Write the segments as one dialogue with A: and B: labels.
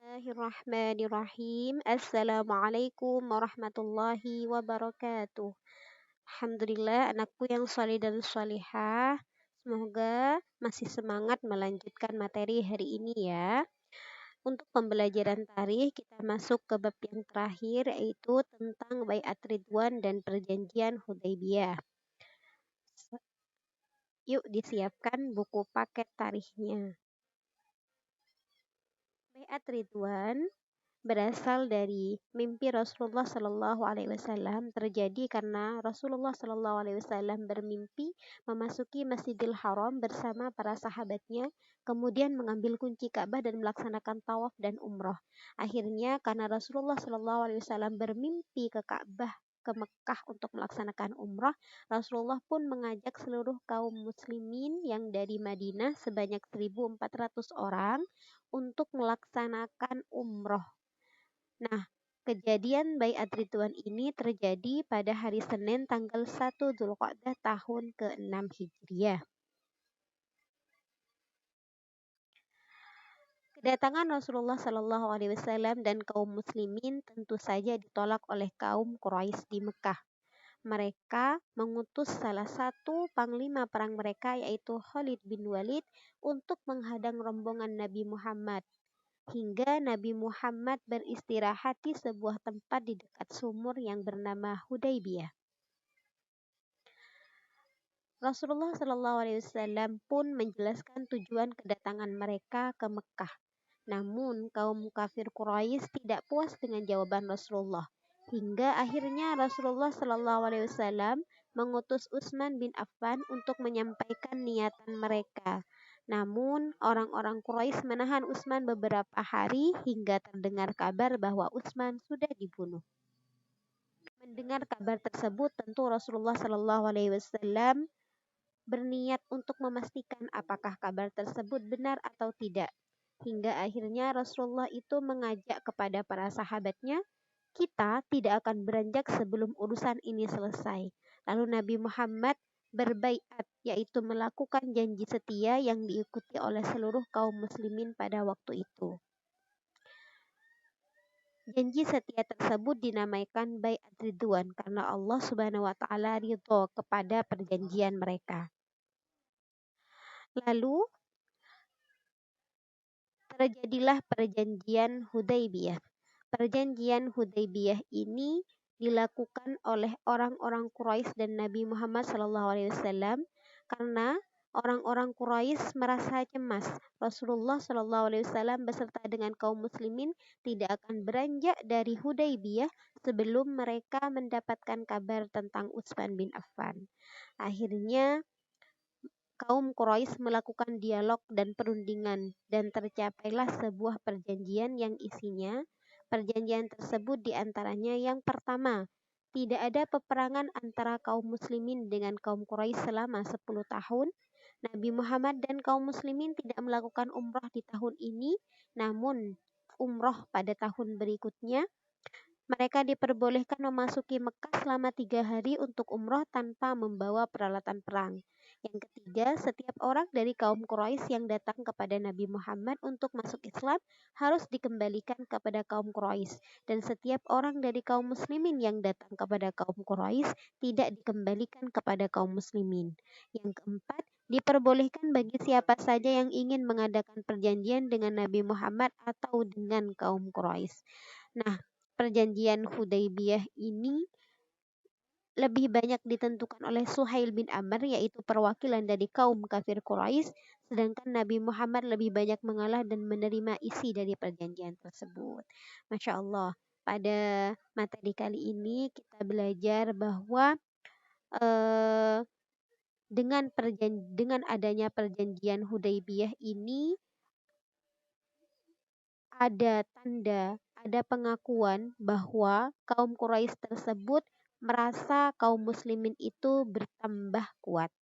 A: Bismillahirrahmanirrahim. Assalamualaikum warahmatullahi wabarakatuh. Alhamdulillah anakku yang saleh dan salihah. Semoga masih semangat melanjutkan materi hari ini ya. Untuk pembelajaran tarikh kita masuk ke bab yang terakhir yaitu tentang Baiat Ridwan dan perjanjian Hudaybiyah. Yuk disiapkan buku paket tarikhnya. Baiat Ridwan berasal dari mimpi Rasulullah Shallallahu Alaihi Wasallam terjadi karena Rasulullah Shallallahu Alaihi Wasallam bermimpi memasuki Masjidil Haram bersama para sahabatnya, kemudian mengambil kunci Ka'bah dan melaksanakan tawaf dan umroh. Akhirnya karena Rasulullah Shallallahu Alaihi Wasallam bermimpi ke Ka'bah ke Mekah untuk melaksanakan umrah, Rasulullah pun mengajak seluruh kaum muslimin yang dari Madinah sebanyak 1.400 orang untuk melaksanakan umroh. Nah, kejadian Baiat Ridwan ini terjadi pada hari Senin tanggal 1 Dzulqa'dah tahun ke-6 Hijriah. Kedatangan Rasulullah Shallallahu Alaihi Wasallam dan kaum muslimin tentu saja ditolak oleh kaum Quraisy di Mekah. Mereka mengutus salah satu panglima perang mereka yaitu Khalid bin Walid untuk menghadang rombongan Nabi Muhammad. Hingga Nabi Muhammad beristirahat di sebuah tempat di dekat sumur yang bernama Hudaybiyah. Rasulullah Shallallahu Alaihi Wasallam pun menjelaskan tujuan kedatangan mereka ke Mekah. Namun kaum kafir Quraisy tidak puas dengan jawaban Rasulullah. Hingga akhirnya Rasulullah Shallallahu Alaihi Wasallam mengutus Utsman bin Affan untuk menyampaikan niatan mereka. Namun, orang-orang Quraisy menahan Utsman beberapa hari hingga terdengar kabar bahwa Utsman sudah dibunuh. Mendengar kabar tersebut, tentu Rasulullah Shallallahu Alaihi Wasallam berniat untuk memastikan apakah kabar tersebut benar atau tidak. Hingga akhirnya Rasulullah itu mengajak kepada para sahabatnya, kita tidak akan beranjak sebelum urusan ini selesai. Lalu Nabi Muhammad berbaiat, yaitu melakukan janji setia yang diikuti oleh seluruh kaum muslimin pada waktu itu. Janji setia tersebut dinamaikan Baiat Ridwan karena Allah Subhanahu wa taala ridho kepada perjanjian mereka. Lalu terjadilah perjanjian Hudaybiyah. Perjanjian Hudaybiyah ini dilakukan oleh orang-orang Quraisy dan Nabi Muhammad SAW karena orang-orang Quraisy merasa cemas Rasulullah SAW beserta dengan kaum muslimin tidak akan beranjak dari Hudaybiyah sebelum mereka mendapatkan kabar tentang Utsman bin Affan. Akhirnya kaum Quraisy melakukan dialog dan perundingan dan tercapailah sebuah perjanjian yang isinya perjanjian tersebut diantaranya yang pertama, tidak ada peperangan antara kaum muslimin dengan kaum Quraisy selama 10 tahun. Nabi Muhammad dan kaum muslimin tidak melakukan umrah di tahun ini, namun umrah pada tahun berikutnya. Mereka diperbolehkan memasuki Mekah selama 3 hari untuk umrah tanpa membawa peralatan perang. Yang ketiga, setiap orang dari kaum Quraisy yang datang kepada Nabi Muhammad untuk masuk Islam harus dikembalikan kepada kaum Quraisy. Dan setiap orang dari kaum muslimin yang datang kepada kaum Quraisy tidak dikembalikan kepada kaum muslimin. Yang keempat, diperbolehkan bagi siapa saja yang ingin mengadakan perjanjian dengan Nabi Muhammad atau dengan kaum Quraisy. Nah, perjanjian Hudaybiyah ini lebih banyak ditentukan oleh Suhail bin Amr yaitu perwakilan dari kaum kafir Quraisy, sedangkan Nabi Muhammad lebih banyak mengalah dan menerima isi dari perjanjian tersebut. Masya Allah, pada materi kali ini kita belajar bahwa dengan adanya perjanjian Hudaybiyah ini ada tanda, ada pengakuan bahwa kaum Quraisy tersebut merasa kaum muslimin itu bertambah kuat.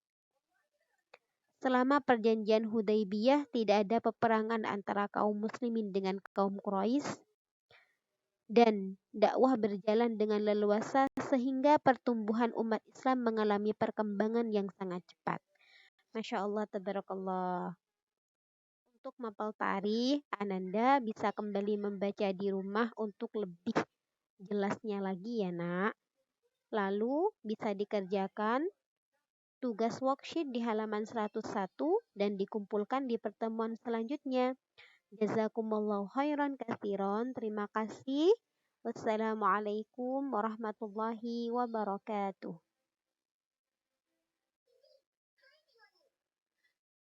A: Selama perjanjian Hudaybiyah tidak ada peperangan antara kaum muslimin dengan kaum Quraisy dan dakwah berjalan dengan leluasa sehingga pertumbuhan umat Islam mengalami perkembangan yang sangat cepat. Masya Allah, tabarakallah. Untuk mempelajari, Ananda bisa kembali membaca di rumah untuk lebih jelasnya lagi ya nak. Lalu bisa dikerjakan tugas worksheet di halaman 101 dan dikumpulkan di pertemuan selanjutnya. Jazakumullahu khairan katsiran. Terima kasih. Wassalamualaikum warahmatullahi wabarakatuh.